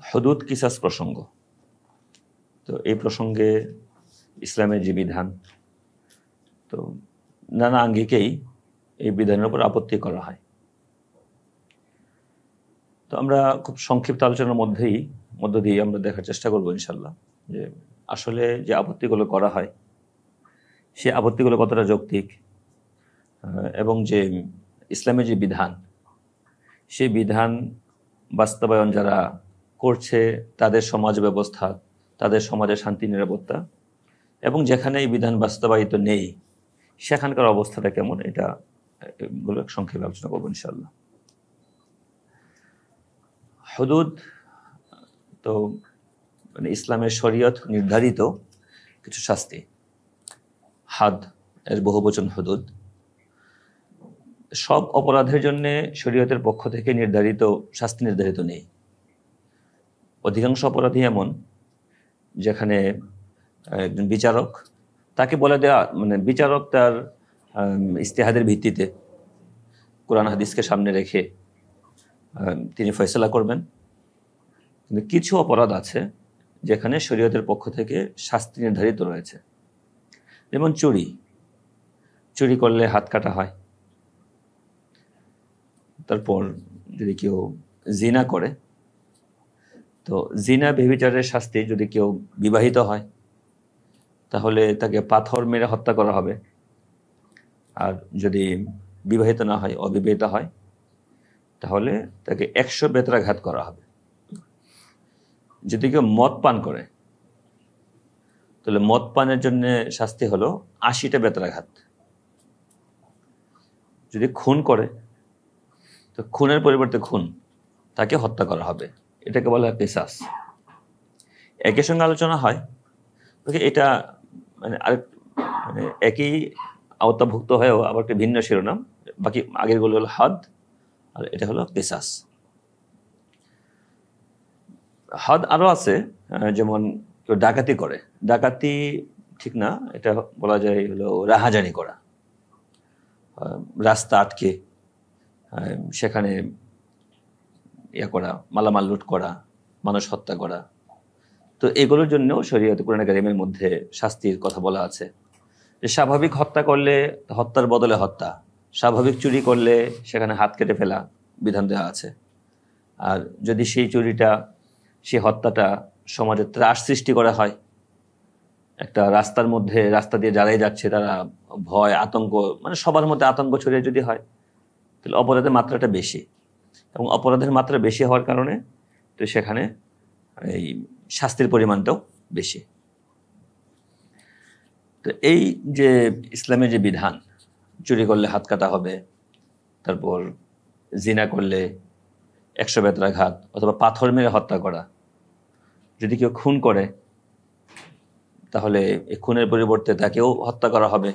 হুদুদ কিসাস প্রসঙ্গ। তো এই প্রসঙ্গে ইসলামের যে বিধান, তো নানা আঙ্গিকেই এই বিধানের উপর আপত্তি করা হয়। তো আমরা খুব সংক্ষিপ্ত আলোচনার মধ্য দিয়ে আমরা দেখার চেষ্টা করবো ইনশাল্লাহ যে আসলে যে আপত্তিগুলো করা হয় সে আপত্তিগুলো কতটা যৌক্তিক, এবং যে ইসলামের যে বিধান সেই বিধান বাস্তবায়ন যারা করছে তাদের সমাজ ব্যবস্থা, তাদের সমাজের শান্তি নিরাপত্তা, এবং যেখানে এই বিধান বাস্তবায়িত নেই সেখানকার অবস্থাটা কেমন, এটা এগুলো সংক্ষেপে আলোচনা করবো ইনশাল্লাহ। হুদুদ তো মানে ইসলামের শরীয়ত নির্ধারিত কিছু শাস্তি। হাদ এর বহুবচন হুদুদ। সব অপরাধের জন্য শরীয়তের পক্ষ থেকে নির্ধারিত শাস্তি নির্ধারিত নেই। অধিকাংশ অপরাধী এমন যেখানে একজন বিচারক তাকে বলে দেওয়া, মানে বিচারক তার ইস্তেহাদের ভিত্তিতে কোরআন হাদিসকে সামনে রেখে তিনি ফয়সালা করবেন। কিন্তু কিছু অপরাধ আছে যেখানে শরীয়তের পক্ষ থেকে শাস্তি নির্ধারিত রয়েছে। যেমন চুরি করলে হাত কাটা হয়। তারপর যদি কেউ জিনা করে, তো জিনা ব্যভিচারের শাস্তি, যদি কেউ বিবাহিত হয় তাহলে তাকে পাথর মেরে হত্যা করা হবে। আর যদি বিবাহিত না হয়, অবিবাহিত হয়, তাহলে তাকে 100 বেত্রাঘাত করা হবে। যদি কেউ মদ পান করে তাহলে মদ পানের জন্য শাস্তি হলো 80টা বেত্রাঘাত। যদি খুন করে তো খুনের পরিবর্তে খুন, তাকে হত্যা করা হবে। এটাকে বলা হয় কিসাস। একই সঙ্গে আলোচনা হয়, এটা মানে আরেক মানে একই আওতাভুক্ত হয়েও আবার একটা ভিন্ন শিরোনাম। বাকি আগেরগুলো হলো হাদ, আর এটা হলো কিসাস। হাদ আরো আছে, যেমন কেউ ডাকাতি করে। ডাকাতি ঠিক না, এটা বলা যায় হলো রাহাজানি করা। রাস্তা আটকে সেখানে করা, মালামাল লুট করা, মানুষ হত্যা করা। তো এগুলোর জন্যও শরীয়তে কুরআনে কারীমের মধ্যে শাস্তির কথা বলা আছে। যে স্বাভাবিক হত্যা করলে হত্যার বদলে হত্যা, স্বাভাবিক চুরি করলে সেখানে হাত কেটে ফেলা বিধান দেওয়া আছে। আর যদি সেই হত্যাটা সমাজে ত্রাস সৃষ্টি করা হয়, একটা রাস্তা দিয়ে যারাই যাচ্ছে তারা ভয়, আতঙ্ক, মানে সবার মধ্যে আতঙ্ক ছড়িয়ে যদি হয়, তাহলে অপরাধের মাত্রাটা বেশি। এবং অপরাধের মাত্রা বেশি হওয়ার কারণে তো সেখানে এই শাস্তির পরিমাণটাও বেশি। তো এই যে ইসলামের যে বিধান, চুরি করলে হাত কাটা হবে, তারপর জিনা করলে 100 বেত্রাঘাত অথবা পাথর মেরে হত্যা করা, যদি কেউ খুন করে তাহলে এই খুনের পরিবর্তে তাকেও হত্যা করা হবে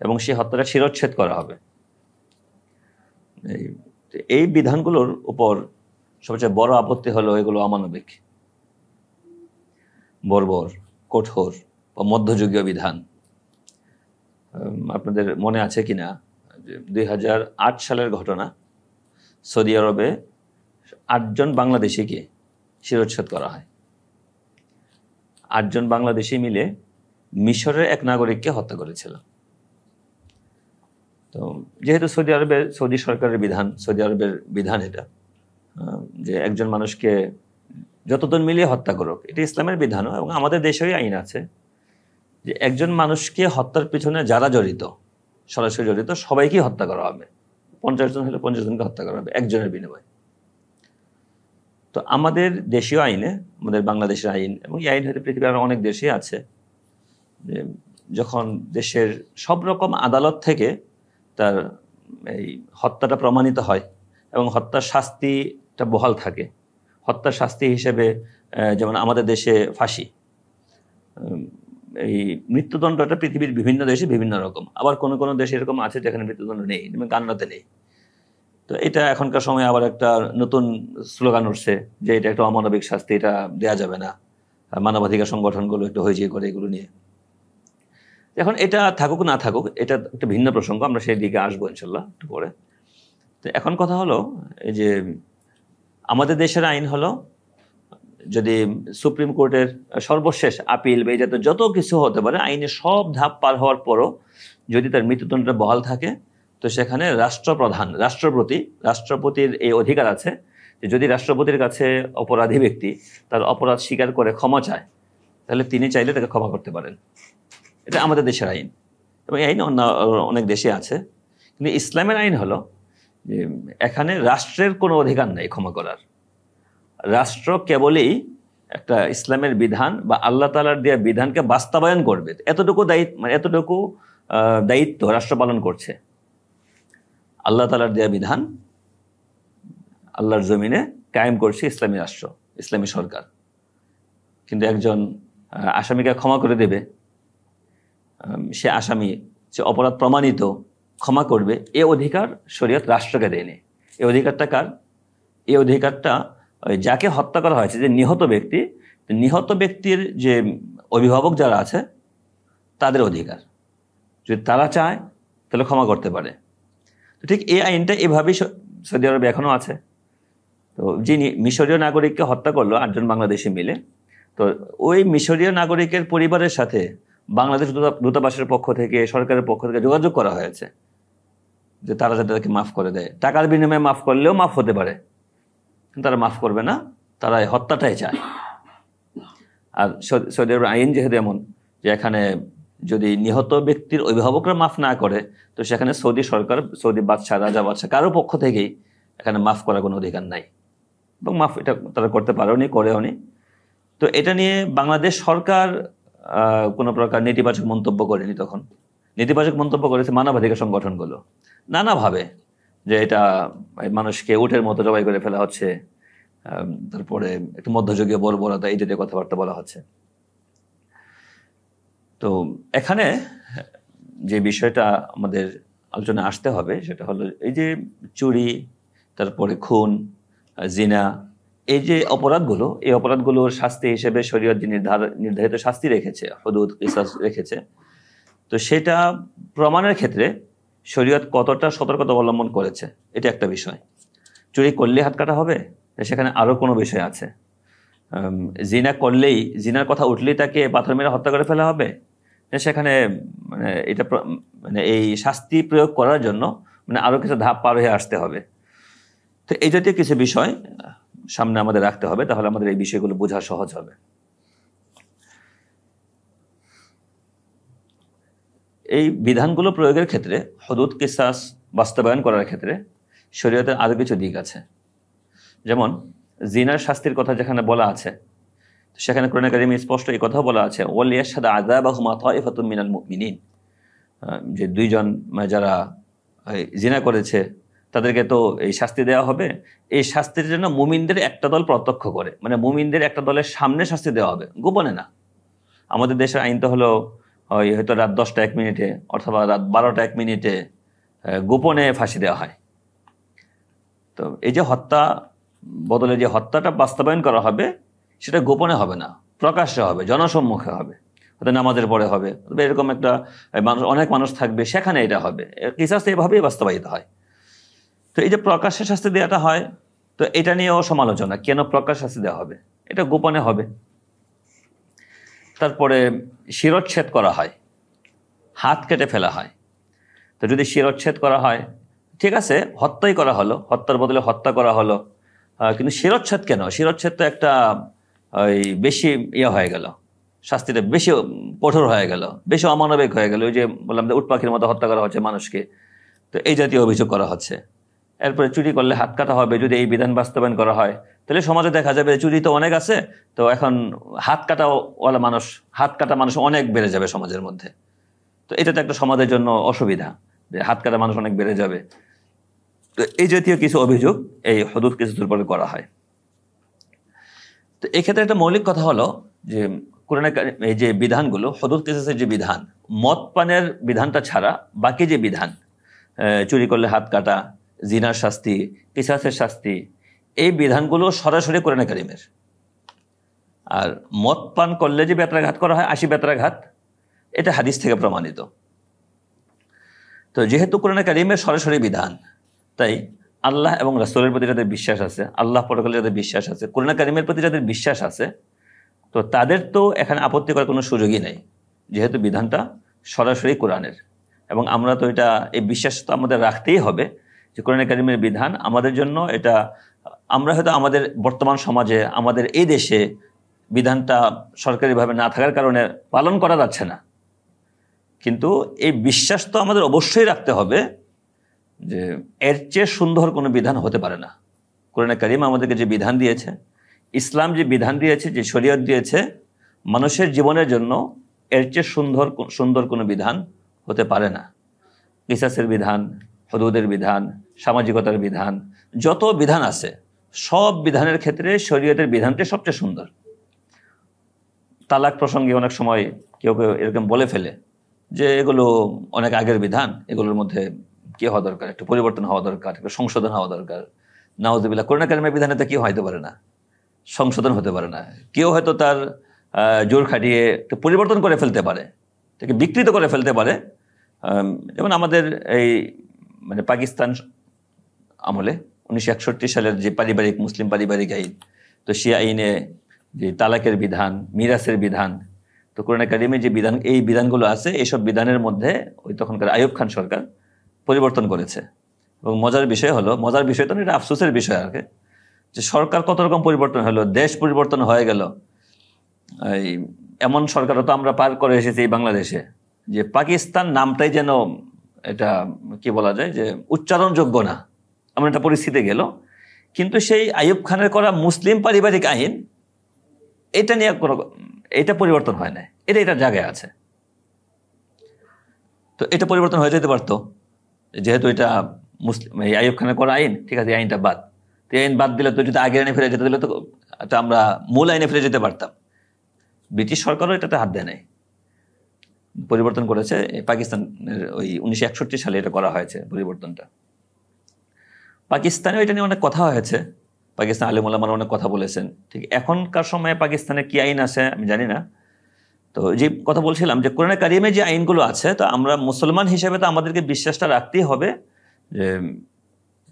এবং সেই হত্যাটা শিরচ্ছেদ করা হবে। এই বিধানগুলোর উপর সবচেয়ে বড় আপত্তি হলো এগুলো অমানবিক, বর্বর, কঠোর বা মধ্যযুগীয় বিধান। আপনাদের মনে আছে কিনা 2008 সালের ঘটনা, সৌদি আরবে 8 জন বাংলাদেশিকে শিরচ্ছেদ করা হয়। 8 জন বাংলাদেশি মিলে মিশরের এক নাগরিককে হত্যা করেছিল। তো যেহেতু সৌদি সরকারের বিধান, সৌদি আরবের বিধান এটা, যে একজন মানুষকে যতজন মিলিয়ে হত্যা করুক, এটা ইসলামের বিধানও, এবং আমাদের দেশেই আইন আছে যে একজন মানুষকে হত্যার পিছনে যারা জড়িত, সরাসরি জড়িত, সবাইকেই হত্যা করা হবে। 50 জন হলে 50 জনকে হত্যা করা হবে একজনের বিনিময়ে। তো আমাদের দেশীয় আইনে, আমাদের বাংলাদেশের আইন, এবং এই আইন হয়তো পৃথিবীর অনেক দেশে আছে, যে যখন দেশের সব রকম আদালত থেকে তার এই হত্যাটা প্রমাণিত হয় এবং হত্যার শাস্তিটা বহাল থাকে, হত্যার শাস্তি হিসেবে যেমন আমাদের দেশে ফাঁসি, এই মৃত্যুদণ্ডটা পৃথিবীর বিভিন্ন দেশে বিভিন্ন রকম, আবার কোনো কোনো দেশে এরকম আছে যেখানে মৃত্যুদণ্ড নেই, যেমন কানাডাতে নেই। তো এটা এখনকার সময় আবার একটা নতুন স্লোগান উঠছে যে এটা একটা অমানবিক শাস্তি, এটা দেয়া যাবে না। মানবাধিকার সংগঠনগুলো একটু হইচই করে এগুলো নিয়ে। এখন এটা থাকুক না থাকুক, এটা একটা ভিন্ন প্রসঙ্গ, আমরা সেই দিকে আসবো ইনশাল্লাহ একটু পরে। তো এখন কথা হলো এই যে আমাদের দেশের আইন হলো যদি সুপ্রিম কোর্টের সর্বশেষ আপিল বা এই জাতীয় যত কিছু হতে পারে, আইনে সব ধাপ পার হওয়ার পরও যদি তার মৃত্যুদণ্ডটা বহাল থাকে, তো সেখানে রাষ্ট্রপতির এই অধিকার আছে যে যদি রাষ্ট্রপতির কাছে অপরাধী ব্যক্তি তার অপরাধ স্বীকার করে ক্ষমা চায়, তাহলে তিনি চাইলে তাকে ক্ষমা করতে পারেন। এটা আমাদের দেশের আইন, এবং এই আইন অনেক দেশে আছে। কিন্তু ইসলামের আইন হলো যে এখানে রাষ্ট্রের কোনো অধিকার নাই ক্ষমা করার। রাষ্ট্র কেবলই একটা ইসলামের বিধান বা আল্লাহ তাআলার দেওয়া বিধানকে বাস্তবায়ন করবে, এতটুকু দায়িত্ব রাষ্ট্র পালন করছে। আল্লাহ তাআলার দেওয়া বিধান আল্লাহর জমিনে কায়েম করছে ইসলামী রাষ্ট্র, ইসলামী সরকার। কিন্তু একজন আসামিকে ক্ষমা করে দেবে, সে আসামি, সে অপরাধ প্রমাণিত, ক্ষমা করবে, এ অধিকার শরীয়ত রাষ্ট্রকে দেয়নি। এই অধিকারটা কার? এই অধিকারটা যাকে হত্যা করা হয়েছে, যে নিহত ব্যক্তির যে অভিভাবক যারা আছে তাদের অধিকার। যদি তারা চায় তাহলে ক্ষমা করতে পারে। তো ঠিক এই আইনটা এভাবেই সৌদি আরবে এখনো আছে। তো যিনি মিশরীয় নাগরিককে হত্যা করলো 8 জন বাংলাদেশি মিলে, তো ওই মিশরীয় নাগরিকের পরিবারের সাথে বাংলাদেশ দূতাবাসের পক্ষ থেকে, সরকারের পক্ষ থেকে যোগাযোগ করা হয়েছে যে তারা যাতে তাকে মাফ করে দেয়। টাকার বিনিময়ে মাফ করলেও মাফ হতে পারে, কিন্তু তারা মাফ করবে না, তারা হত্যাটাই চায়। আর সৌদি আরবের আইন যেহেতু এমন যে এখানে যদি নিহত ব্যক্তির অভিভাবকরা মাফ না করে, তো সেখানে সৌদি সরকার, সৌদি বাদশাহ, রাজা বাদশাহ কারো পক্ষ থেকেই এখানে মাফ করার কোনো অধিকার নাই, এবং মাফ এটা তারা করতে পারেওনি, করেওনি। তো এটা নিয়ে বাংলাদেশ সরকার কোনো প্রকার নেতিবাচক মন্তব্য করেনি। তখন নেতিবাচক মন্তব্য করেছে মানবাধিকার সংগঠনগুলো নানাভাবে, যে এটা মানুষকে উটের মতো জবাই করে ফেলা হচ্ছে, তারপরে একটু মধ্যযুগীয় বর্বরতা, এই জাতীয় কথাবার্তা বলা হচ্ছে। তো এখানে যে বিষয়টা আমাদের আলোচনায় আসতে হবে সেটা হলো এই যে চুরি, তারপরে খুন, জিনা, এই যে অপরাধগুলো, এই অপরাধগুলোর শাস্তি হিসেবে শরীয়ত যে নির্ধারিত শাস্তি রেখেছে, হুদুদ, কিসাস রেখেছে, তো সেটা প্রমাণের ক্ষেত্রে শরীয়ত কতটা সতর্কতা অবলম্বন করেছে এটা একটা বিষয়। চুরি করলে হাত কাটা হবে, সেখানে আরো কোনো বিষয় আছে। জিনা করলেই, জিনার কথা উঠলেই তাকে পাথর মেরে হত্যা করে ফেলা হবে, সেখানে এই শাস্তি প্রয়োগ করার জন্য আরো কিছু ধাপ পার হয়ে আসতে হবে। তো এই জাতীয় কিছু বিষয় সামনে আমাদের রাখতে হবে, তাহলে আমাদের এই বিষয়গুলো বোঝা সহজ হবে। এই বিধানগুলো প্রয়োগের ক্ষেত্রে, হুদুদ, কিসাস বাস্তবায়ন করার ক্ষেত্রে শরীয়তের আরো কিছু দিক আছে। যেমন জিনার শাস্তির কথা যেখানে বলা আছে, সেখানে কোরআনে কারিমে স্পষ্ট এই কথাও বলা আছে, ওয়ালিয়াশহাদু আযাবাহুমা তায়ফাতুম মিনাল মুমিনিন, যে দুইজন যারা জিনা করেছে তাদেরকে তো এই শাস্তি দেওয়া হবে। এই শাস্তির জন্য মুমিনদের একটা দল প্রত্যক্ষ করে, মানে মুমিনদের একটা দলের সামনে শাস্তি দেওয়া হবে, গোপনে না। আমাদের দেশের আইন তো হলো হয়তো রাত 10টা 1 মিনিটে অথবা রাত 12টা 1 মিনিটে গোপনে ফাঁসি দেওয়া হয়। তো এই যে হত্যা বদলে যে হত্যাটা বাস্তবায়ন করা হবে, সেটা গোপনে হবে না, প্রকাশ্যে হবে, জনসম্মুখে হবে, হয়তো নামাজের পরে হবে, এরকম একটা অনেক মানুষ থাকবে, সেখানে এটা হবে। কিসাস এভাবেই বাস্তবায়িত হয়। তো এই যে প্রকাশ্যে শাস্তি দেওয়াটা হয়, তো এটা নিয়েও সমালোচনা, কেন প্রকাশ শাস্তি দেওয়া হবে, এটা গোপনে হবে। তারপরে শিরচ্ছেদ করা হয়, হাত কেটে ফেলা হয়। তো যদি শিরচ্ছেদ করা হয়, ঠিক আছে, হত্যাই করা হলো, হত্যার বদলে হত্যা করা হলো, কিন্তু শিরচ্ছেদ কেন? শিরচ্ছেদ তো একটা বেশি হয়ে গেল, শাস্তিটা বেশি কঠোর হয়ে গেল, বেশি অমানবিক হয়ে গেল। ওই যে বললাম যে উট পাখির মতো হত্যা করা হচ্ছে মানুষকে, তো এই জাতীয় অভিযোগ করা হচ্ছে। এরপরে চুরি করলে হাত কাটা হবে, যদি এই বিধান বাস্তবায়ন করা হয়, তাহলে সমাজে দেখা যাবে চুরি তো অনেক আছে, তো এখন হাত কাটা মানুষ অনেক বেড়ে যাবে সমাজের মধ্যে। তো এটা তো একটা সমাজের জন্য অসুবিধা, যে হাত কাটা মানুষ অনেক বেড়ে যাবে। তো এই জাতীয় কিছু অভিযোগ এই হুদুদ কিসাসের উপরে করা হয়। তো এক্ষেত্রে একটা মৌলিক কথা হলো যে কোরআনে এই যে বিধানগুলো, হুদুদ কিসাসের যে বিধান, মদ পানের বিধানটা ছাড়া বাকি যে বিধান, চুরি করলে হাত কাটা, জিনার শাস্তি, কিসাসের শাস্তি, এই বিধানগুলো সরাসরি কোরআনে কারিমের। আর মদ পান করলে যে বেত্রাঘাত করা হয়, 80 বেত্রাঘাত, এটা হাদিস থেকে প্রমাণিত। তো যেহেতু কোরআনে কারিমের সরাসরি বিধান, তাই আল্লাহ এবং রাসূলের প্রতি যাদের বিশ্বাস আছে, আল্লাহ পরকালে যাদের বিশ্বাস আছে, কোরআন কারীমের প্রতি যাদের বিশ্বাস আছে, তো তাদের তো এখানে আপত্তি করার কোনো সুযোগই নেই, যেহেতু বিধানটা সরাসরি কোরআনের। এবং আমরা তো এটা, এই বিশ্বাস তো আমাদের রাখতেই হবে যে কোরআন কারীমের বিধান আমাদের জন্য এটা, আমরা হয়তো আমাদের বর্তমান সমাজে, আমাদের এই দেশে বিধানটা সরকারিভাবে না থাকার কারণে পালন করা যাচ্ছে না, কিন্তু এই বিশ্বাস তো আমাদের অবশ্যই রাখতে হবে যে এর চেয়ে সুন্দর কোনো বিধান হতে পারে না। কোরআন কারীম আমাদেরকে যে বিধান দিয়েছে, ইসলাম যে বিধান দিয়েছে, যে শরীয়ত দিয়েছে মানুষের জীবনের জন্য, এর চেয়ে সুন্দর কোনো বিধান হতে পারে না। কিসাসের বিধান, হুদুদের বিধান, সামাজিকতার বিধান, যত বিধান আছে সব বিধানের ক্ষেত্রে শরীয়তের বিধানটি সবচেয়ে সুন্দর। তালাক প্রসঙ্গে অনেক সময় কেউ কেউ এরকম বলে ফেলে যে এগুলো অনেক আগের বিধান, এগুলোর মধ্যে কি হওয়া দরকার, একটু পরিবর্তন হওয়া দরকার, একটু সংশোধন হওয়া দরকার। নাউযুবিল্লাহ, কোরআন কারীমের বিধানে তো কি হতে পারে না, সংশোধন হতে পারে না। কেউ হয়তো তার জোর খাটিয়ে একটু পরিবর্তন করে ফেলতে পারে, তাকে বিকৃত করে ফেলতে পারে। যেমন আমাদের এই মানে পাকিস্তান আমলে 1961 সালের যে পারিবারিক, মুসলিম পারিবারিক আইন, তো সে আইনে যে তালাকের বিধান, মিরাসের বিধান, তো কোরআন কারীমে যে বিধান, এই বিধানগুলো আছে, এইসব বিধানের মধ্যে ওই তখনকার আইয়ুব খান সরকার পরিবর্তন করেছে। এবং মজার বিষয় হলো, মজার বিষয় তো এটা আফসোসের বিষয় আর কি, যে সরকার কত রকম পরিবর্তন হলো, দেশ পরিবর্তন হয়ে গেল। এই এমন সরকারও তো আমরা পার করে এসেছি এই বাংলাদেশে, যে পাকিস্তান নামটাই যেন এটা কি বলা যায় যে উচ্চারণযোগ্য না, এমন একটা পরিস্থিতি গেল। কিন্তু সেই আইয়ুব খানের করা মুসলিম পারিবারিক আইন, এটা নিয়ে কোনো, এটা পরিবর্তন হয় না, এটা জায়গায় আছে। তো এটা পরিবর্তন হয়ে যেতে পারতো, যেহেতু এটা মুসলিম, এই আইয়ুব খানের করা আইন, ঠিক আছে, আইনটা বাদ। তো এই আইন বাদ দিলে তো, যদি আগের আইনে ফিরে যেতে দিলে তো আমরা মূল আইনে ফিরে যেতে পারতাম। ব্রিটিশ সরকারও এটাতে হাত দেয় নাই, পরিবর্তন করেছে পাকিস্তানের ওই 1961 সালে এটা করা হয়েছে পরিবর্তনটা। পাকিস্তানে এটা নিয়ে অনেক কথা হয়েছে, পাকিস্তান আলেম ওলামারা অনেক কথা বলেছেন। ঠিক এখনকার সময়ে পাকিস্তানে কি আইন আছে আমি জানি না। তো যে কথা বলছিলাম যে কোরআন কারীমে যে আইনগুলো আছে, তো আমরা মুসলমান হিসেবে তো আমাদেরকে বিশ্বাসটা রাখতেই হবে যে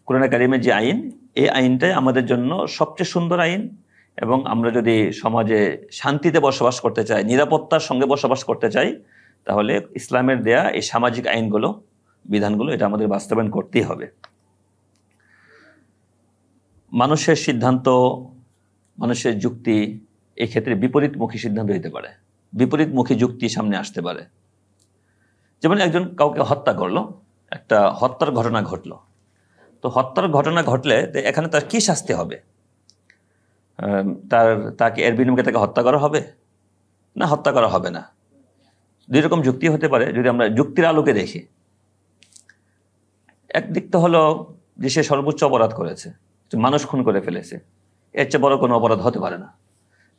কোরআন কারীমে যে আইন, এই আইনটাই আমাদের জন্য সবচেয়ে সুন্দর আইন। এবং আমরা যদি সমাজে শান্তিতে বসবাস করতে চাই, নিরাপত্তার সঙ্গে বসবাস করতে চাই, তাহলে ইসলামের দেয়া এই সামাজিক আইনগুলো, বিধানগুলো, এটা আমাদের বাস্তবায়ন করতেই হবে। মানুষের সিদ্ধান্ত, মানুষের যুক্তি, এই ক্ষেত্রে বিপরীতমুখী সিদ্ধান্ত হতে পারে, বিপরীতমুখী যুক্তি সামনে আসতে পারে। যেমন একজন কাউকে হত্যা করলো, একটা হত্যার ঘটনা ঘটলো, তো হত্যার ঘটনা ঘটলে এখানে তার কি শাস্তি হবে? তাকে এর বিনিময়ে তাকে হত্যা করা হবে না হত্যা করা হবে না? দুই রকম যুক্তি হতে পারে যদি আমরা যুক্তির আলোকে দেখি। একদিক তো হলো যে সে সর্বোচ্চ অপরাধ করেছে, মানুষ খুন করে ফেলেছে, এর চেয়ে বড় কোনো অপরাধ হতে পারে না।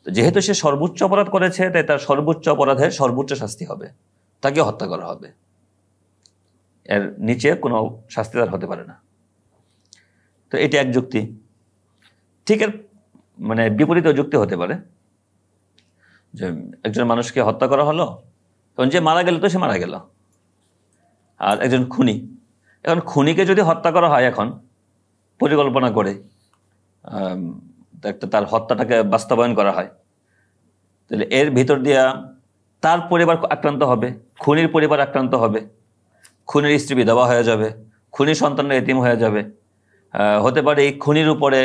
তো যেহেতু সে সর্বোচ্চ অপরাধ করেছে, তাই তার সর্বোচ্চ অপরাধের সর্বোচ্চ শাস্তি হবে, তাকে হত্যা করা হবে, এর নিচে কোনো শাস্তি তার হতে পারে না। তো এটা এক যুক্তি। ঠিক এর মানে বিপরীত যুক্তি হতে পারে যে একজন মানুষকে হত্যা করা হলো, তখন যে মারা গেল তো সে মারা গেল, আর একজন খুনি, এখন খুনিকে যদি হত্যা করা হয় এখন পরিকল্পনা করে, তার হত্যাটাকে বাস্তবায়ন করা হয়, তাহলে এর ভিতর দিয়া তার পরিবার আক্রান্ত হবে, খুনির পরিবার আক্রান্ত হবে, খুনির স্ত্রী বিধবা হয়ে যাবে, খুনির সন্তানরা এতিম হয়ে যাবে। হতে পারে এই খুনির উপরে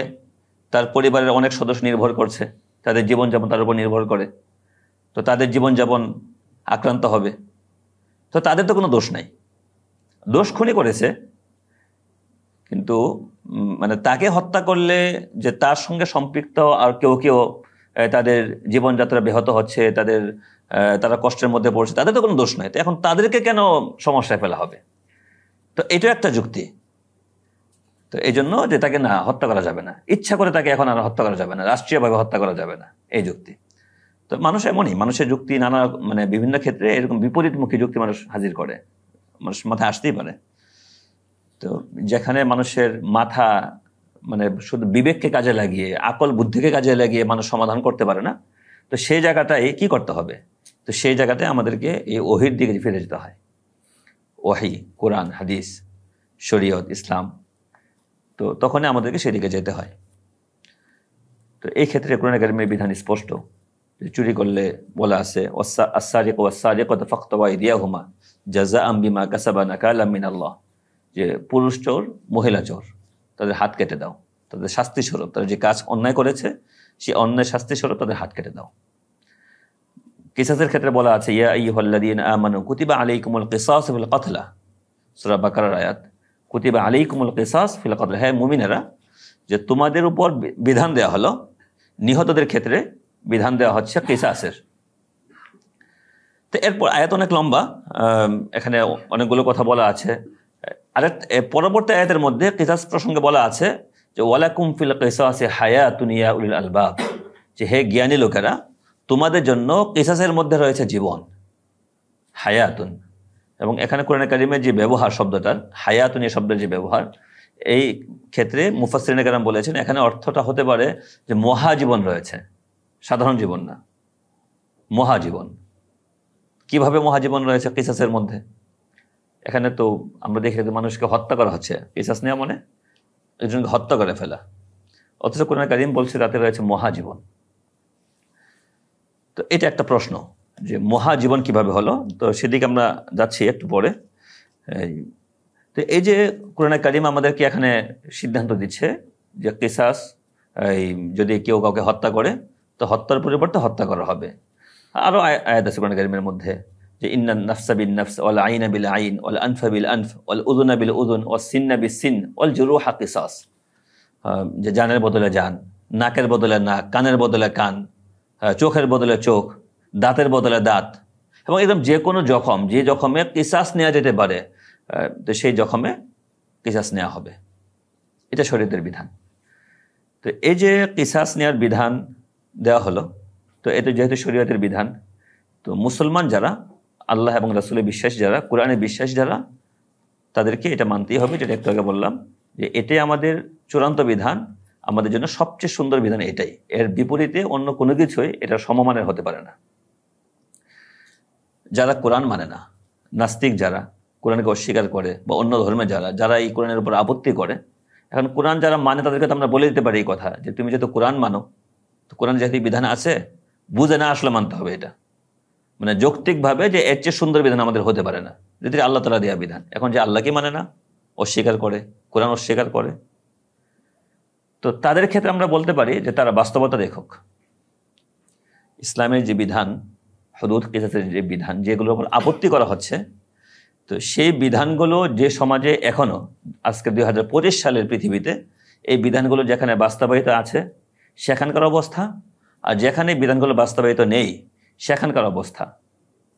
তার পরিবারের অনেক সদস্য নির্ভর করছে, তাদের জীবনযাপন তার উপর নির্ভর করে, তো তাদের জীবনযাপন আক্রান্ত হবে। তো তাদের তো কোনো দোষ নাই, দোষ খুনি করেছে, কিন্তু মানে তাকে হত্যা করলে যে তার সঙ্গে সম্পৃক্ত আর কেউ কেউ তাদের জীবনযাত্রা ব্যাহত হচ্ছে, তারা কষ্টের মধ্যে পড়ছে, তাদের তো কোনো দোষ নাই, তো এখন তাদেরকে কেন সমস্যায় ফেলা হবে? তো এটা একটা যুক্তি। তো এই জন্য যে তাকে না হত্যা করা যাবে না, ইচ্ছা করে তাকে এখন আর হত্যা করা যাবে না, রাষ্ট্রীয়ভাবে হত্যা করা যাবে না, এই যুক্তি। তো মানুষ এমনই, মানুষের যুক্তি নানা মানে বিভিন্ন ক্ষেত্রে এরকম বিপরীতমুখী যুক্তি মানুষ হাজির করে, মানুষ মাথায় আসতেই পারে। তো যেখানে মানুষের মাথা মানে শুধু বিবেককে কাজে লাগিয়ে, আকল বুদ্ধিকে কাজে লাগিয়ে মানুষ সমাধান করতে পারে না, তো সেই জায়গাটাই কি করতে হবে? তো সেই জায়গাটায় আমাদেরকে এই ওহির দিকে ফিরে যেতে হয়। ওয়াহি, কোরআন, হাদিস, শরীয়ত, ইসলাম, তো তখনই আমাদেরকে সেদিকে যেতে হয়। তো এই ক্ষেত্রে কোরআন কারীমের বিধান স্পষ্ট, চুরি করলে বলা আছে আস-সারিকু ওয়াস-সারিকাতু ফাকতাউ আইদিয়াহুমা জাযাআম বিমা কাসাবা নাকালাম মিনাল্লাহ, যে পুরুষ চোর মহিলা চোর তাদের হাত কেটে দাও, তাদের শাস্তি স্বরূপ, তারা যে কাজ অন্যায় করেছে সেই অন্যায় শাস্তি স্বরূপ তাদের হাত কেটে দাও। কিসাসের ক্ষেত্রে বলা আছে ইয়া আইয়ুহাল্লাযীনা আমানু কুতিবা আলাইকুমুল কিসাসু ফিল কতলা, সূরা বাকারার আয়াত, কুতিবা আলাইকুমুল কিসাস ফিল কতলা, হে মুমিনেরা যে তোমাদের উপর বিধান দেওয়া হলো, নিহতদের ক্ষেত্রে বিধান দেওয়া হচ্ছে কিসাসের। তো এরপর আয়াত অনেক লম্বা, এখানে অনেকগুলো কথা বলা আছে। আর পরবর্তী আয়াতের মধ্যে কিসাস প্রসঙ্গে বলা আছে যে ওয়ালাকুম ফিল কিসাসি হায়াতুন ইয়া উলিল আলবাব, যে হে জ্ঞানী লোকেরা তোমাদের জন্য কিসাসের মধ্যে রয়েছে জীবন, হায়াতুন। এবং এখানে কোরআন কারীমের যে ব্যবহার শব্দটার, হায়াতুন এই শব্দের যে ব্যবহার, এই ক্ষেত্রে মুফাসসিরিনে কেরাম বলেছেন এখানে অর্থটা হতে পারে যে মহাজীবন রয়েছে, সাধারণ জীবন না, মহাজীবন। কিভাবে মহাজীবন রয়েছে কিসাসের মধ্যে? এখানে তো আমরা দেখি মানুষকে হত্যা করা হচ্ছে, কিসাস নেওয়া মানে একজনকে হত্যা করে ফেলা, অথচ কোরআন কারীম বলছে তাতে রয়েছে মহাজীবন। তো এটা একটা প্রশ্ন যে মহাজীবন কিভাবে হলো, তো সেদিকে আমরা যাচ্ছি একটু পরে। তো এই যে কোরআন কারীম আমাদেরকে এখানে সিদ্ধান্ত দিচ্ছে যে কিসাস, যদি কেউ কাউকে হত্যা করে তো হত্যার পরিবর্তে হত্যা করা হবে। আরও আয়াত আছে কোরআন কারীমের মধ্যে যে ইন্নান নাফসা বিন নাফস ওয়াল আইনা বিল আইন ওয়াল আনফা বিল আনফ ওয়াল উযুনা বিল উযুন ওয়াস সিন্না বিস সিন ওয়াল জুরুহা কিসাস, যে জানের বদলে জান, নাকের বদলে নাক, কানের বদলে কান, চোখের বদলে চোখ, দাঁতের বদলে দাঁত, এবং একদম যে কোনো জখম, যে জখমে কিসাস নেওয়া যেতে পারে তো সেই জখমে কিসাস নেওয়া হবে। এটা শরীয়তের বিধান। তো এই যে কিসাস নেওয়ার বিধান দেওয়া হলো, তো এটা যেহেতু শরীয়তের বিধান, তো মুসলমান যারা, আল্লাহ এবং রাসূলের বিশ্বাস যারা, কোরআনে বিশ্বাস যারা, তাদেরকে এটা মানতেই হবে। যেটা একটু আগে বললাম যে এটাই আমাদের চূড়ান্ত বিধান, আমাদের জন্য সবচেয়ে সুন্দর বিধান এটাই। এর বিপরীতে অন্য কোনো কিছুই এটা সমমানের হতে পারে না। যারা কোরআন মানে না, নাস্তিক যারা, কোরআনকে অস্বীকার করে, বা অন্য ধর্মে যারা এই কোরআনের উপর আপত্তি করে, এখন কোরআন যারা মানে তাদেরকে তো আমরা বলে দিতে পারি এই কথা যে তুমি যেহেতু কোরআন মানো, তো কোরআন যেহেতু বিধান আছে, বুঝে না আসলে মানতে হবে এটা, মানে যৌক্তিকভাবে যে এর চেয়ে সুন্দর বিধান আমাদের হতে পারে না, যদি আল্লাহ তাআলা দেয়া বিধান। এখন যে আল্লাহকে মানে না, অস্বীকার করে, কোরআন অস্বীকার করে, তো তাদের ক্ষেত্রে আমরা বলতে পারি যে তারা বাস্তবতা দেখুক। ইসলামের যে বিধান, হুদুদ কিসাসের যে বিধান, যেগুলোর উপর আপত্তি করা হচ্ছে, তো সেই বিধানগুলো যে সমাজে এখনো আজকে 2025 সালের পৃথিবীতে এই বিধানগুলো যেখানে বাস্তবায়িত আছে সেখানকার অবস্থা, আর যেখানে বিধানগুলো বাস্তবায়িত নেই সেখানকার অবস্থা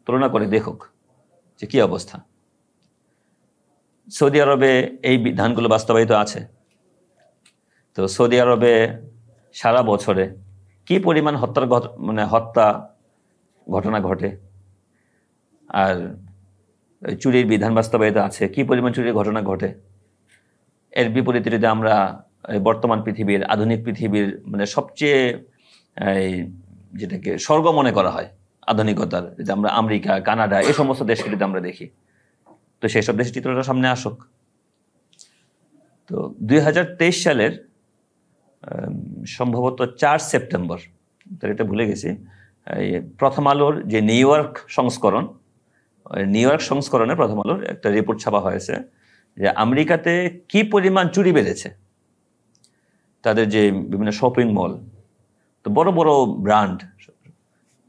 তুলনা করে দেখুক যে কি অবস্থা। সৌদি আরবে এই বিধানগুলো বাস্তবায়িত আছে, তো সৌদি আরবে সারা বছরে কি পরিমাণ হত্যা ঘটনা ঘটে, আর চুরির বিধান বাস্তবায়িত আছে, কি পরিমাণ চুরির ঘটনা ঘটে। এর বিপরীতে যদি আমরা বর্তমান পৃথিবীর, আধুনিক পৃথিবীর মানে সবচেয়ে যেটাকে স্বর্গ মনে করা হয় আধুনিকতার, যদি আমরা আমেরিকা, কানাডা এই সমস্ত দেশকে যদি আমরা দেখি, তো সেই সব দেশের চিত্রটা সামনে আসুক। তো 2023 সালের সম্ভবত 4 সেপ্টেম্বর, তার এটা ভুলে গেছি, প্রথম আলোর যে নিউ ইয়র্ক সংস্করণে প্রথম আলোর একটা রিপোর্ট ছাপা হয়েছে যে আমেরিকাতে কি পরিমাণ চুরি বেড়েছে। তাদের যে বিভিন্ন শপিং মল, তো বড় বড় ব্র্যান্ড,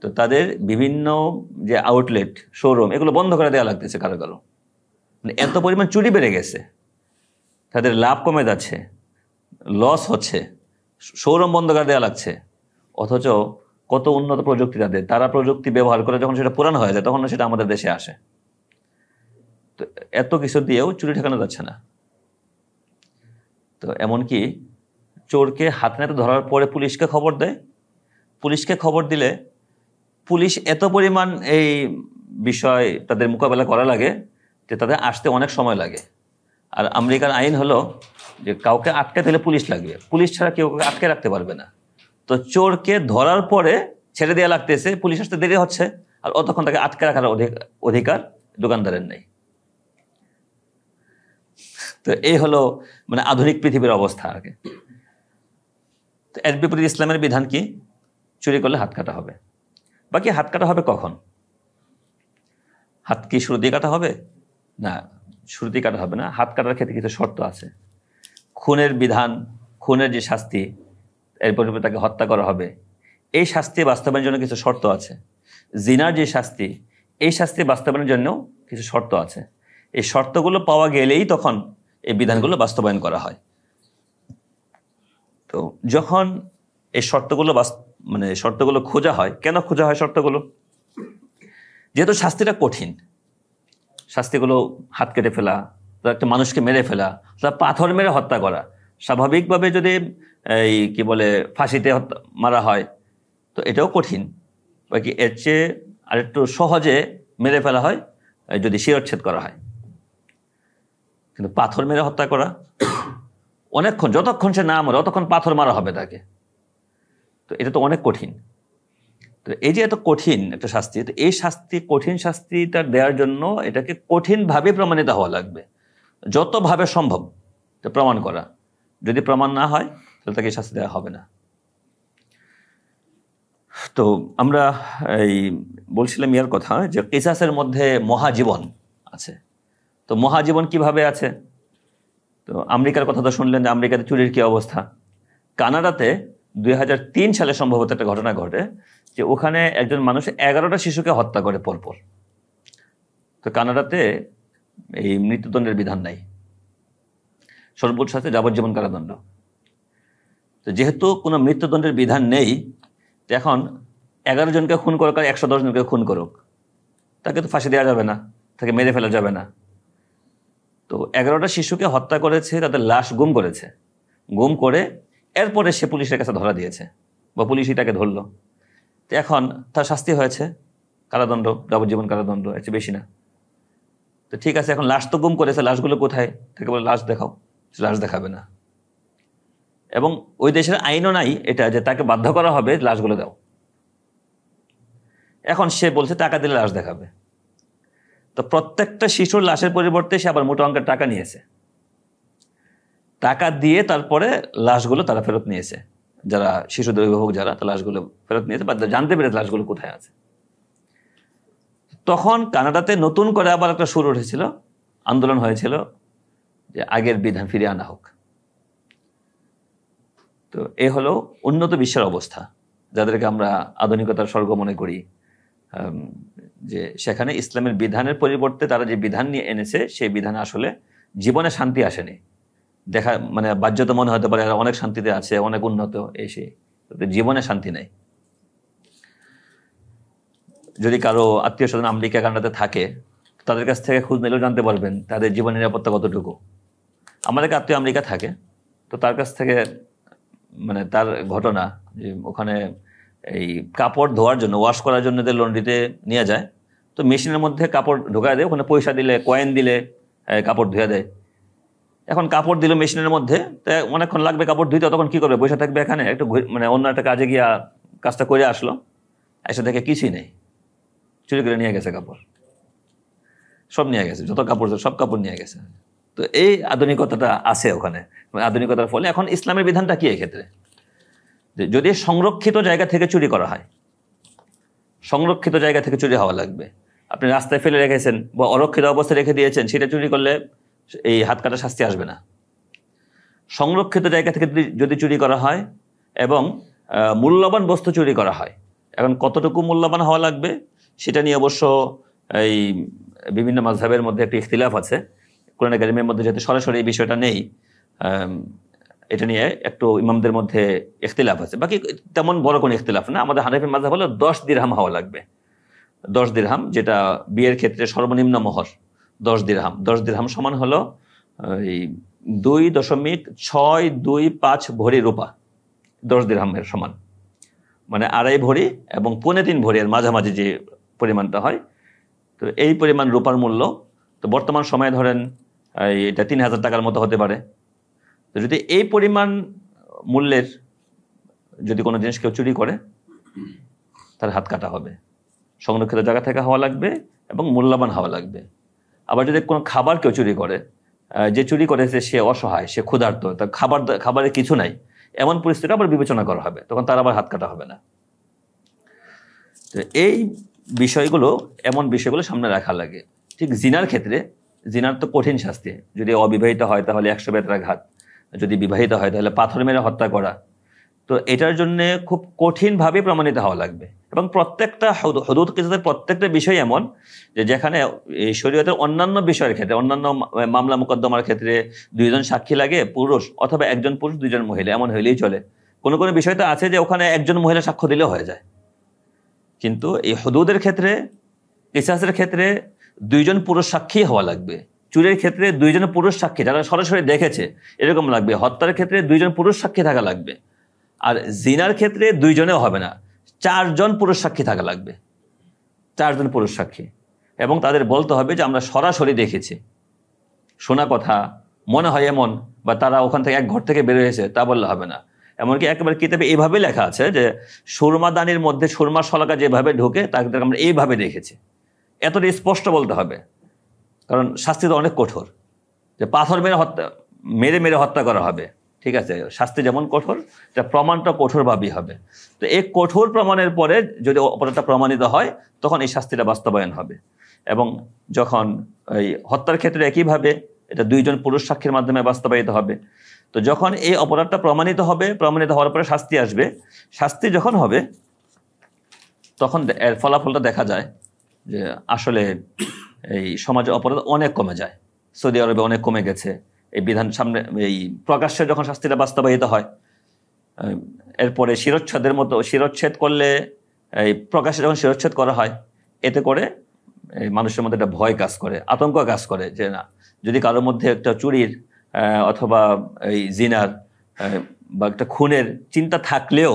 তো তাদের বিভিন্ন যে আউটলেট, শোরুম, এগুলো বন্ধ করে দেওয়া লাগতেছে কারো কারো, মানে এত পরিমাণ চুরি বেড়ে গেছে, তাদের লাভ কমে যাচ্ছে, লস হচ্ছে, শোরুম বন্ধ করে দেওয়া লাগছে। অথচ কত উন্নত প্রযুক্তি তাদের, তারা প্রযুক্তি ব্যবহার করে যখন সেটা পুরানো হয়ে যায় তখন সেটা আমাদের দেশে আসে। তো এত কিছু দিয়েও চুরি ঠেকানো যাচ্ছে না। তো এমনকি চোরকে হাত নাতে ধরার পরে পুলিশকে খবর দেয়, পুলিশকে খবর দিলে পুলিশ এত পরিমাণ এই বিষয় তাদের মোকাবেলা করা লাগে যে তাদের আসতে অনেক সময় লাগে। আর আমেরিকার আইন হলো যে কাউকে আটকে দিলে পুলিশ লাগবে, পুলিশ ছাড়া কেউ আটকে রাখতে পারবে না। তো চোরকে ধরার পরে ছেড়ে দেওয়া লাগতেছে, পুলিশ আসতে দেরি হচ্ছে, আর অতক্ষণ তাকে আটকে রাখার অধিকার দোকানদারের নেই। তো তো এই হলো মানে আধুনিক পৃথিবীর অবস্থা আর কি। এর বিপরীত ইসলামের বিধান কি? চুরি করলে হাত কাটা হবে। বাকি হাত কাটা হবে কখন? হাত কি শুরু দিয়ে কাটা হবে? না, শুরু দিয়ে কাটা হবে না। হাত কাটার ক্ষেত্রে কিছু শর্ত আছে। খুনের বিধান, খুনের যে শাস্তি, এরপর তাকে হত্যা করা হবে, এই শাস্তি বাস্তবায়নের জন্য কিছু শর্ত আছে। জিনার যে শাস্তি, এই শাস্তি বাস্তবায়নের জন্য কিছু শর্ত আছে। এই শর্তগুলো পাওয়া গেলেই তখন এই বিধানগুলো বাস্তবায়ন করা হয়। তো যখন এই শর্তগুলো খোঁজা হয়, কেন খোঁজা হয় শর্তগুলো? যেহেতু শাস্তিটা কঠিন, শাস্তিগুলো হাত কেটে ফেলা, একটা মানুষকে মেরে ফেলা, পাথর মেরে হত্যা করা, স্বাভাবিকভাবে যদি এই কি বলে ফাঁসিতে মারা হয় তো এটাও কঠিন। বাকি এর চেয়ে আরেকটু সহজে মেরে ফেলা হয় যদি শিরচ্ছেদ করা হয়। কিন্তু পাথর মেরে হত্যা করা অনেকক্ষণ, যতক্ষণ সে না মরে ততক্ষণ পাথর মারা হবে তাকে। তো এটা তো অনেক কঠিন। তো এই যে এত কঠিন একটা শাস্তি, তো এই কঠিন শাস্তিটা দেওয়ার জন্য এটাকে কঠিনভাবে প্রমাণিত হওয়া লাগবে, যতভাবে সম্ভব প্রমাণ করা। যদি প্রমাণ না হয় তাহলে তাকে শাস্তি দেওয়া হবে না। তো আমরা এই বলছিলাম ইয়ার কথা যে কিসাসের মধ্যে মহাজীবন আছে। তো মহাজীবন কিভাবে আছে? তো আমেরিকার কথা তো শুনলেন যে আমেরিকাতে চুরির কি অবস্থা। কানাডাতে 2003 সালে সম্ভবত একটা ঘটনা ঘটে যে ওখানে একজন মানুষ 11টা শিশুকে হত্যা করে পরপর। তো কানাডাতে এই মৃত্যুদণ্ডের বিধান নাই, সর্বোচ্চ শাস্তি যাবজ্জীবন কারাদণ্ড। তো যেহেতু কোনো মৃত্যুদণ্ডের বিধান নেই, এখন 11 জনকে খুন করুক আর 110 জনকে খুন করুক, তাকে তো ফাঁসি দেওয়া যাবে না, তাকে মেরে ফেলা যাবে না। তো 11টা শিশুকে হত্যা করেছে, তাদের লাশ গুম করেছে, গুম করে এরপরে সে পুলিশের কাছে ধরা দিয়েছে বা পুলিশই তাকে ধরলো। তো এখন তার শাস্তি হয়েছে কারাদণ্ড, যাবজ্জীবন কারাদণ্ড, এর চেয়ে বেশি না। তো ঠিক আছে, এখন লাশ তো গুম করেছে, লাশগুলো কোথায়? তাকে বলে লাশ দেখাও, লাশ দেখাবে না। এবং ওই দেশের আইনও নাই এটা যে তাকে বাধ্য করা হবে লাশগুলো দাও। এখন সে বলছে টাকা দিলে লাশ দেখাবে। তো প্রত্যেকটা শিশুর লাশের পরিবর্তে সে আবার মোটা অঙ্কের টাকা নিয়েছে। টাকা দিয়ে তারপরে লাশগুলো তারা ফেরত নিয়েছে, যারা শিশুদের অভিভাবক যারা, তার লাশগুলো ফেরত নিয়েছে বা জানতে পেরেছে লাশগুলো কোথায় আছে। তখন কানাডাতে নতুন করে আবার একটা শুরু উঠেছিল, আন্দোলন হয়েছিল যে আগের বিধান ফিরিয়ে আনা হোক। তো এ হলো উন্নত বিশ্বের অবস্থা, যাদেরকে আমরা আধুনিকতার স্বর্গ মনে করি, যে সেখানে ইসলামের বিধানের পরিবর্তে তারা যে বিধান নিয়ে এনেছে সেই বিধানে আসলে জীবনে শান্তি আসেনি। দেখা মানে বাহ্যত মনে হতে পারে অনেক শান্তিতে আছে, অনেক উন্নত, এসে জীবনে শান্তি নেই। যদি কারো আত্মীয় স্বজন আমেরিকা কানাডাতে থাকে, তাদের কাছ থেকে খোঁজ নিলেও জানতে পারবেন তাদের জীবন নিরাপত্তা কতটুকু। আমাদের আত্মীয় আমেরিকা থাকে, তো তার কাছ থেকে মানে তার ঘটনা যে ওখানে এই কাপড় ধোয়ার জন্য, ওয়াশ করার জন্য যে লন্ড্রিতে নিয়ে যায়, তো মেশিনের মধ্যে কাপড় ঢোকায় দেয়, ওখানে পয়সা দিলে, কয়েন দিলে কাপড় ধুয়ে দেয়। এখন কাপড় দিল মেশিনের মধ্যে, তো অনেকক্ষণ লাগবে কাপড় ধুইতে, তখন কি করবে? পয়সা থাকবে এখানে, একটু মানে অন্য একটা কাজে গিয়া কাজটা করে আসলো, এসে দেখে কিছুই নেই, চুরি করে নিয়ে গেছে কাপড়, সব নিয়ে গেছে, যত কাপড় সব কাপড় নিয়ে গেছে। তো এই আধুনিকতাটা আছে ওখানে। আধুনিকতার ফলে এখন ইসলামের বিধানটা কি এক্ষেত্রে? যদি সংরক্ষিত জায়গা থেকে চুরি করা হয়, সংরক্ষিত জায়গা থেকে চুরি হওয়া লাগবে। আপনি রাস্তায় ফেলে রেখেছেন বা অরক্ষিত অবস্থায় রেখে দিয়েছেন, সেটা চুরি করলে এই হাত কাটা শাস্তি আসবে না। সংরক্ষিত জায়গা থেকে যদি চুরি করা হয় এবং মূল্যবান বস্তু চুরি করা হয়, এখন কতটুকু মূল্যবান হওয়া লাগবে সেটা নিয়ে অবশ্য এই বিভিন্ন মাযহাবের মধ্যে একটি ইখতিলাফ আছে। কোরআন কারীমের মধ্যে যেহেতু সরাসরি এই বিষয়টা নেই, এটা নিয়ে একটু ইমামদের মধ্যে ইখতিলাফ আছে। বাকি তেমন বড় কোনো ইখতিলাফ না। আমাদের হানাফি মাযহাব হলো 10 দিরহাম হওয়া লাগবে। 10 দিরহাম, যেটা বিয়ের ক্ষেত্রে সর্বনিম্ন মোহর 10 দিরহাম। 10 দিরহাম সমান হলো এই 2.625 ভরি রূপা। 10 দিরহামের সমান মানে 2.5 ভরি এবং 3.25 ভরি এর মাঝামাঝি যে পরিমাণটা হয়, তো এই পরিমাণ রূপার মূল্য। তো বর্তমান সময়ে ধরেন এটা 3000 টাকার মতো হতে পারে। তো যদি এই পরিমাণ মূল্যের যদি কোনো জিনিস কেউ চুরি করে, তার হাত কাটা হবে। সংরক্ষিত জায়গা থেকে হওয়া লাগবে এবং মূল্যবান হওয়া লাগবে। আবার যদি কোনো খাবার কেউ চুরি করে, যে চুরি করেছে সে অসহায়, সে ক্ষুধার্ত, তার খাবারের কিছু নাই, এমন পরিস্থিতি আবার বিবেচনা করা হবে, তখন তার আবার হাত কাটা হবে না। তো এই বিষয়গুলো, এমন বিষয়গুলো সামনে রাখা লাগে। ঠিক জিনার ক্ষেত্রে, জিনার তো কঠিন শাস্তি, যদি অবিবাহিত হয় তাহলে 100 বেত্রাঘাত, যদি বিবাহিত হয় তাহলে পাথর মেরে হত্যা করা। তো এটার জন্য খুব কঠিনভাবে প্রমাণিত হওয়া লাগবে। এবং প্রত্যেকটা হুদুদ কিসাসের প্রত্যেকটা বিষয় এমন যে যেখানে এই শরীয়তের অন্যান্য বিষয়ের ক্ষেত্রে, অন্যান্য মামলা মোকদ্দমার ক্ষেত্রে 2 জন সাক্ষী লাগে পুরুষ, অথবা 1 জন পুরুষ 2 জন মহিলা, এমন হইলেই চলে। কোনো কোনো বিষয় তো আছে যে ওখানে 1 জন মহিলা সাক্ষ্য দিলেও হয়ে যায়। কিন্তু এই হুদুদের ক্ষেত্রে, কিসাসের ক্ষেত্রে 2 জন পুরুষ সাক্ষী হওয়া লাগবে। চুরির ক্ষেত্রে 2 জন পুরুষ সাক্ষী যারা সরাসরি দেখেছে এরকম লাগবে। হত্যার ক্ষেত্রে 2 জন পুরুষ সাক্ষী থাকা লাগবে। আর জিনার ক্ষেত্রে 2 জনেও হবে না, 4 জন পুরুষ সাক্ষী থাকা লাগবে। 4 জন পুরুষ সাক্ষী, এবং তাদের বলতে হবে যে আমরা সরাসরি দেখেছি। শোনা কথা, মনে হয় এমন, বা তারা ওখান থেকে এক ঘর থেকে বের হয়েছে, তা বললে হবে না। এমনকি একেবারে কিতাবে এইভাবে লেখা আছে যে সুরমা দানির মধ্যে সুরমার শলাকা যেভাবে ঢোকে তাকে আমরা এইভাবে দেখেছি, এতটা স্পষ্ট বলতে হবে। কারণ শাস্তি তো অনেক কঠোর, যে পাথর মেরে মেরে হত্যা করা হবে, ঠিক আছে, শাস্তি যেমন কঠোর, এটা প্রমাণটা কঠোরভাবেই হবে। তো এই কঠোর প্রমাণের পরে যদি অপরাধটা প্রমাণিত হয় তখন এই শাস্তিটা বাস্তবায়ন হবে। এবং যখন এই হত্যার ক্ষেত্রে একইভাবে এটা 2 জন পুরুষ সাক্ষীর মাধ্যমে বাস্তবায়িত হবে। তো যখন এই অপরাধটা প্রমাণিত হবে, প্রমাণিত হওয়ার পরে শাস্তি আসবে, শাস্তি যখন হবে তখন এর ফলাফলটা দেখা যায় যে আসলে এই সমাজে অপরাধ অনেক কমে যায়। সৌদি আরবে অনেক কমে গেছে এই বিধান সামনে, এই প্রকাশ্যে যখন শাস্তিটা বাস্তবায়িত হয়। এরপরে শিরচ্ছেদ করলে, এই প্রকাশ্যে যখন শিরচ্ছেদ করা হয়, এতে করে এই মানুষের মধ্যে একটা ভয় কাজ করে, আতঙ্ক কাজ করে, যে না, যদি কারোর মধ্যে একটা চুরির অথবা এই জিনার বা একটা খুনের চিন্তা থাকলেও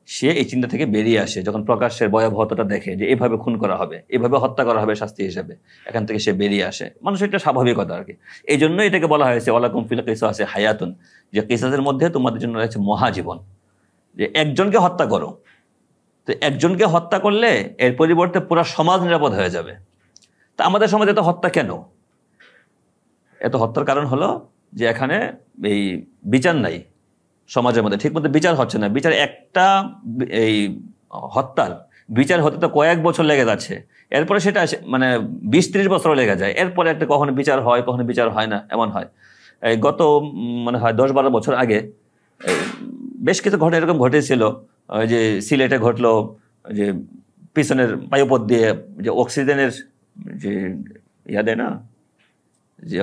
সে এই চিন্তা থেকে বেরিয়ে আসে যখন প্রকাশ্যের ভয়াবহতাটা দেখে যে এভাবে খুন করা হবে, এভাবে হত্যা করা হবে শাস্তি হিসেবে, এখান থেকে সে বেরিয়ে আসে। মানুষের একটা স্বাভাবিকতা আর কি। এই জন্যই এটাকে বলা হয়েছে ওয়ালাকুম ফিল কিসাসি হায়াতুন, যে কিসাসের মধ্যে তোমাদের জন্য রয়েছে মহাজীবন। যে একজনকে হত্যা করো, তো একজনকে হত্যা করলে এর পরিবর্তে পুরো সমাজ নিরাপদ হয়ে যাবে। তা আমাদের সমাজে এত হত্যা কেন? এত হত্যার কারণ হলো যে এখানে এই বিচার নাই সমাজের মধ্যে, ঠিক মতো বিচার হচ্ছে না। বিচার একটা এই হত্যার বিচার হতে তো কয়েক বছর লেগে যাচ্ছে, এরপরে সেটা মানে 20-30 বছর লেগে যায়, এরপরে একটা কখনো বিচার হয়, কখনো বিচার হয় না, এমন হয়। এই গত মনে হয় 10-12 বছর আগে বেশ কিছু ঘটনা এরকম ঘটেছিল। ওই যে সিলেটে ঘটলো, যে পিছনের বায়ুপথ দিয়ে যে অক্সিজেনের যে ইয়া দেয় না, যে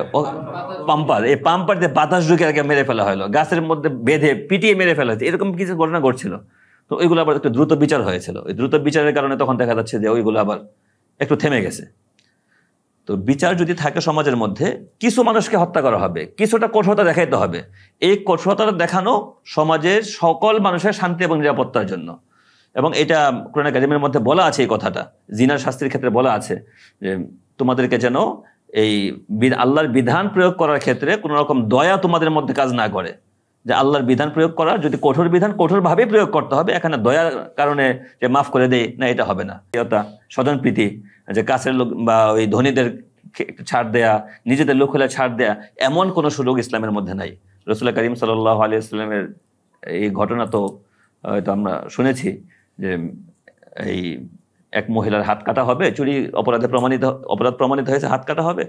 পাম্পার, এই পাম্পার দিয়ে বাতাস ঢুকে মেরে ফেলা হলো, গাছের মধ্যে বেঁধে পিটিয়ে মেরে ফেলা হয়েছে, এরকম কিছু ঘটনা ঘটছিল। তো ওইগুলো আবার একটু দ্রুত বিচার হয়েছিল। ওই দ্রুত বিচারের কারণে তখন দেখা যাচ্ছে যে ওইগুলো আবার একটু থেমে গেছে। তো বিচার যদি থাকে সমাজের মধ্যে, কিছু মানুষকে হত্যা করা হবে, কিছুটা কঠোরতা দেখাইতে হবে। এই কঠোরতাটা দেখানো সমাজের সকল মানুষের শান্তি এবং নিরাপত্তার জন্য। এবং এটা কোরআন কারীমের মধ্যে বলা আছে, এই কথাটা জিনার শাস্তির ক্ষেত্রে বলা আছে যে তোমাদেরকে যেন এই আল্লাহর বিধান প্রয়োগ করার ক্ষেত্রে কোনো রকম দয়া তোমাদের মধ্যে কাজ না করে। যে আল্লাহর বিধান প্রয়োগ করার যদি কঠোর বিধান, কঠোরভাবে প্রয়োগ করতে হবে। এখানে দয়ার কারণে যে মাফ করে দেয় না, এটা হবে না। স্বজনপ্রীতি, যে কাছের লোক বা ওই ধনীদের ছাড় দেয়া, নিজেদের লোক হলে ছাড় দেয়া, এমন কোনো সুযোগ ইসলামের মধ্যে নাই। রাসূল করিম সাল্লাল্লাহু আলাইহি ওয়াসাল্লামের এই ঘটনা তো হয়তো আমরা শুনেছি যে এই এক মহিলার হাত কাটা হবে, চুরি অপরাধ প্রমাণিত হয়েছে, হাত কাটা হবে।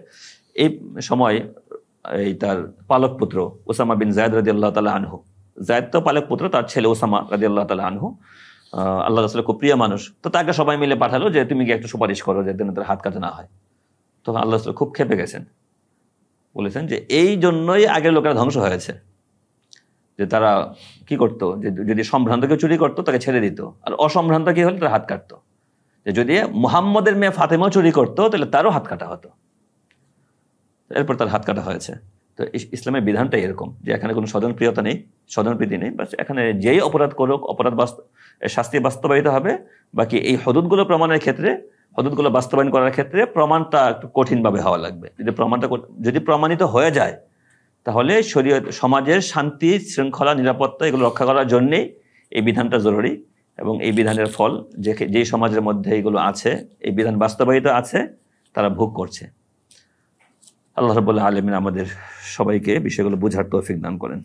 এই সময় এই তার পালক পুত্র ওসামা বিন যায়েদ রাদিয়াল্লাহু তাআলা আনহু, যায়েদ তো পালক পুত্র, তার ছেলে ওসামা রাদিয়াল্লাহু তাআলা আনহু আল্লাহ রাসূলের খুব প্রিয় মানুষ। তো তাকে সবাই মিলে পাঠালো যে তুমি কি একটু সুপারিশ করো যে তার হাত কাটা না হয়। তখন আল্লাহ রাসূল খুব ক্ষেপে গেছেন, বলেছেন যে এই জন্যই আগের লোকেরা ধ্বংস হয়েছে, যে তারা কি করতো, যে যদি সম্ভ্রান্তকে চুরি করতো তাকে ছেড়ে দিত, আর অসম্ভ্রান্ত কি হলে তার হাত কাটতো। যে যদি মুহাম্মদের মেয়ে ফাতেমা চুরি করতো তাহলে তারও হাত কাটা হতো। এরপর তার হাত কাটা হয়েছে। তো ইসলামের বিধানটাই এরকম যে এখানে কোনো স্বজনপ্রিয়তা নেই, স্বজনপ্রীতি নেই, বাস এখানে যেই অপরাধ করুক অপরাধ শাস্তি বাস্তবায়িত হবে। বাকি এই হদুদগুলো প্রমাণের ক্ষেত্রে, হদুদগুলো বাস্তবায়ন করার ক্ষেত্রে প্রমাণটা একটু কঠিনভাবে হওয়া লাগবে। যদি প্রমাণিত হয়ে যায় তাহলে শরীয়ত সমাজের শান্তি শৃঙ্খলা নিরাপত্তা এগুলো রক্ষা করার জন্যেই এই বিধানটা জরুরি। এবং এই বিধানের ফল যেই সমাজের মধ্যে এগুলো আছে, এই বিধান বাস্তবায়িত আছে, তারা ভোগ করছে। আল্লাহ রাব্বুল আলামিন আমাদের সবাইকে বিষয়গুলো বোঝার তৌফিক দান করেন।